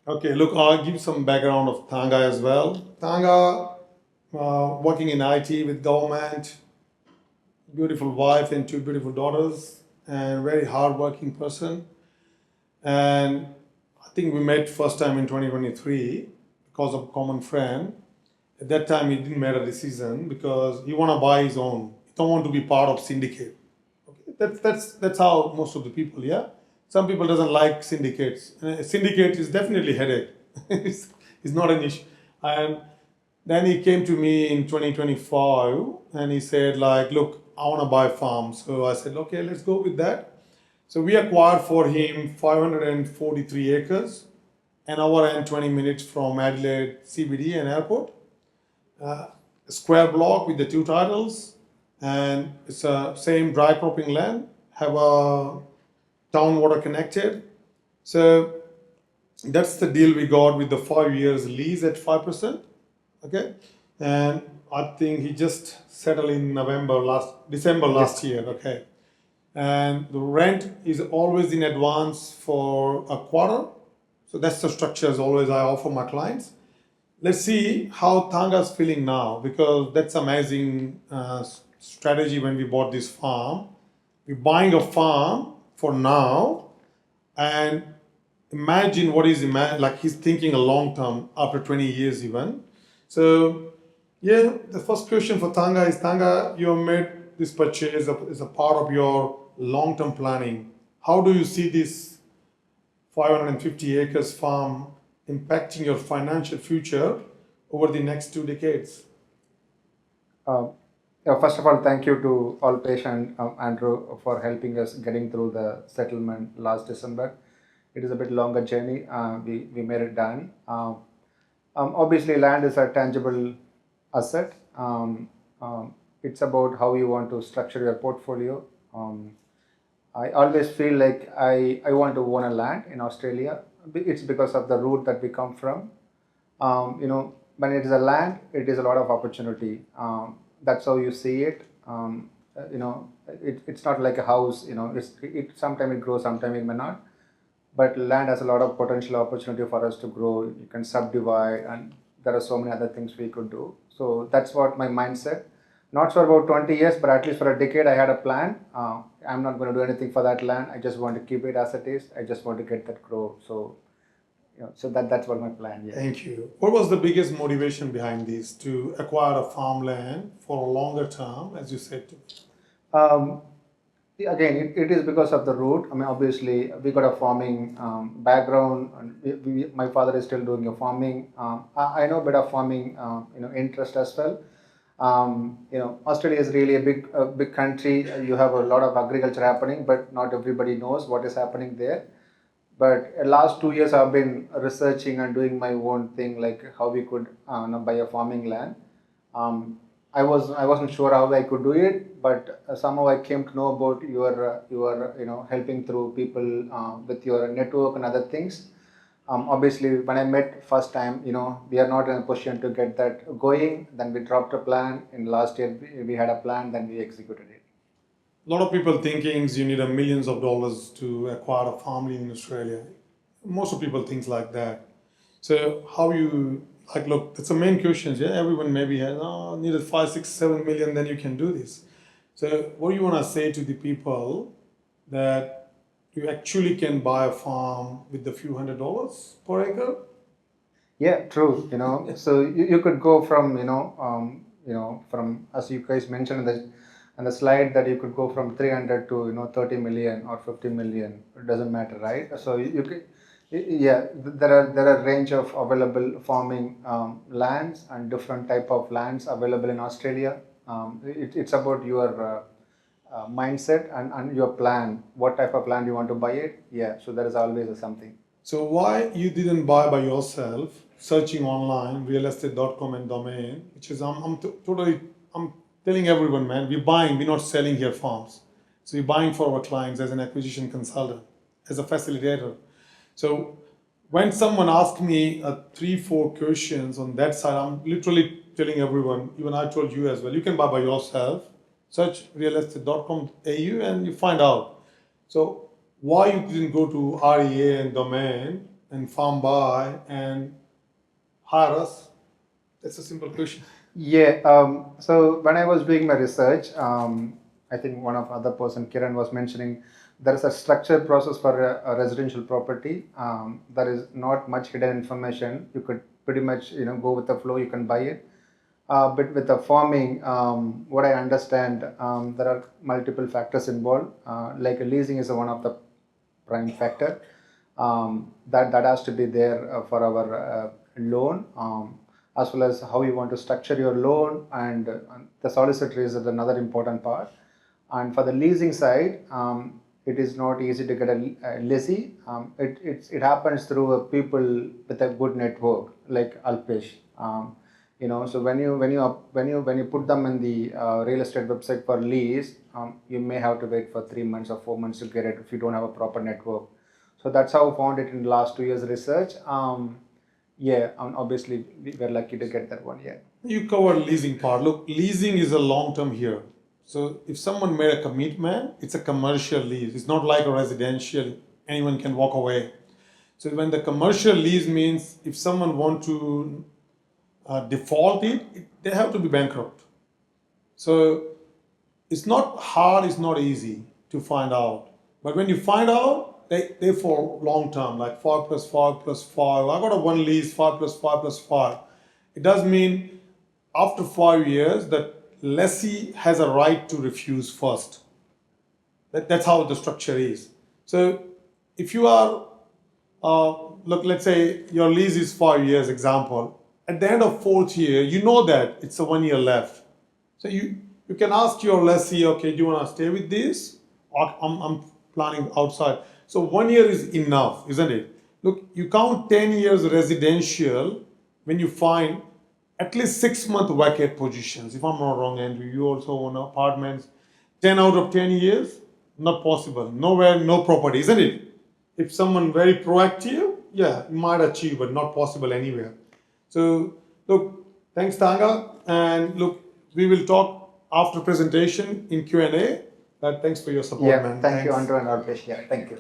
Okay, look, I'll give some background of Thanga as well. Thanga, working in IT with government, beautiful wife and two beautiful daughters, and very hardworking person. And I think we met first time in 2023 because of a common friend. At that time, he didn't make a decision because he want to buy his own. He don't want to be part of syndicate. Okay, that's how most of the people. Yeah, some people doesn't like syndicates. Syndicate is definitely headache. it's not an issue. And then he came to me in 2025 and he said like, look, I want to buy a farm. So I said, okay, let's go with that. So we acquired for him 543 acres, an hour and 20 minutes from Adelaide CBD and airport. A square block with the two titles, and it's a same dry cropping land, have a town water connected. So that's the deal we got with the 5 years lease at 5%. Okay, and I think he just settled in December last year. Okay, and the rent is always in advance for a quarter. So that's the structure as always I offer my clients. Let's see how Thanga's feeling now because that's amazing strategy when we bought this farm. We're buying a farm for now and imagine what he's like he's thinking a long term after 20 years even. So yeah, the first question for Thanga is Thanga, you have made this purchase as a part of your long-term planning. How do you see this 550 acres farm impacting your financial future over the next 2 decades? Uh, First of all, thank you to Alpesh and Andrew for helping us getting through the settlement last December. It is a bit longer journey. We made it done. Obviously, land is a tangible asset. It's about how you want to structure your portfolio. I always feel like I want to own a land in Australia. It's because of the route that we come from. When it is a land, it is a lot of opportunity. That's how you see it. It's not like a house. Sometimes it grows, sometimes it may not. But land has a lot of potential opportunity for us to grow. You can subdivide, and there are so many other things we could do. So that's what my mindset. Not for about 20 years, but at least for a decade, I had a plan. I'm not going to do anything for that land. I just want to keep it as it is. I just want to get that grow. So that's what my plan. Yeah. Thank you. What was the biggest motivation behind this to acquire a farmland for a longer term, as you said? Um, Again, it is because of the route. I mean, obviously, we got a farming background, and my father is still doing a farming. I know a bit of farming, interest as well. Australia is really a big country. You have a lot of agriculture happening, but not everybody knows what is happening there. But last 2 years, I've been researching and doing my own thing, like how we could buy a farming land. I wasn't sure how I could do it, but somehow I came to know about your helping through people with your network and other things. Obviously, when I met first time, we are not in a position to get that going. Then we dropped a plan. In last year, we had a plan. Then we executed it. A lot of people thinking you need a millions of dollars to acquire a farmland in Australia. Most of people think like that. So how you like? Look, that's the main question. Yeah, everyone maybe has needed 5, 6, 7 million, then you can do this. So what do you want to say to the people that you actually can buy a farm with a few $100s per acre? Yeah, true. So you could go from from, as you guys mentioned in the slide, that you could go from 300 to 30 million or 50 million. It doesn't matter, right? So you could, yeah, there are range of available farming lands and different type of lands available in Australia. It's about your mindset and your plan. What type of land you want to buy it? Yeah. So there is always something. So why you didn't buy by yourself, searching online, realestate.com and domain, which is I'm telling everyone, man, we're buying, we're not selling here farms. So we're buying for our clients as an acquisition consultant, as a facilitator. So when someone asks me 3, 4 questions on that side, I'm literally telling everyone, even I told you as well, you can buy by yourself, search realestate.com.au and you find out. So why you didn't go to REA and domain and farm by and hire us? That's a simple question. Yeah. So when I was doing my research, I think one of other person, Kiran, was mentioning there is a structured process for a residential property. There is not much hidden information. You could pretty much go with the flow. You can buy it. But with the farming, what I understand, there are multiple factors involved. Like leasing is one of the prime factor that has to be there for our loan, as well as how you want to structure your loan, and the solicitor is another important part. And for the leasing side, it is not easy to get a lessee. It happens through people with a good network like Alpesh. So when you put them in the real estate website for lease, you may have to wait for 3 months or 4 months to get it if you don't have a proper network. So that's how I found it in the last 2 years research. Obviously we were lucky to get that one. Yeah. You covered leasing part. Look, leasing is a long term here. So if someone made a commitment, it's a commercial lease. It's not like a residential. Anyone can walk away. So when the commercial lease means if someone want to default they have to be bankrupt. So it's not hard, it's not easy to find out. But when you find out, they for long term, like 5 plus 5 plus 5. I got a one lease, 5 plus 5 plus 5. It does mean after 5 years, the lessee has a right to refuse first. That's how the structure is. So if you are, let's say your lease is 5 years, example. At the end of 4th year, you know that it's a 1 year left. So you can ask your lessee, okay, do you want to stay with this? Or I'm planning outside. So 1 year is enough, isn't it? Look, you count 10 years residential when you find at least 6 month vacant positions. If I'm not wrong, Andrew, you also own apartments. 10 out of 10 years, not possible. Nowhere, no property, isn't it? If someone very proactive, yeah, might achieve, but not possible anywhere. So look, thanks Thanga, and look, we will talk after presentation in Q&A. Thanks for your support, Yeah. man. Thank you, Thanks. Andrew and Alpesh. Yeah. Thank you.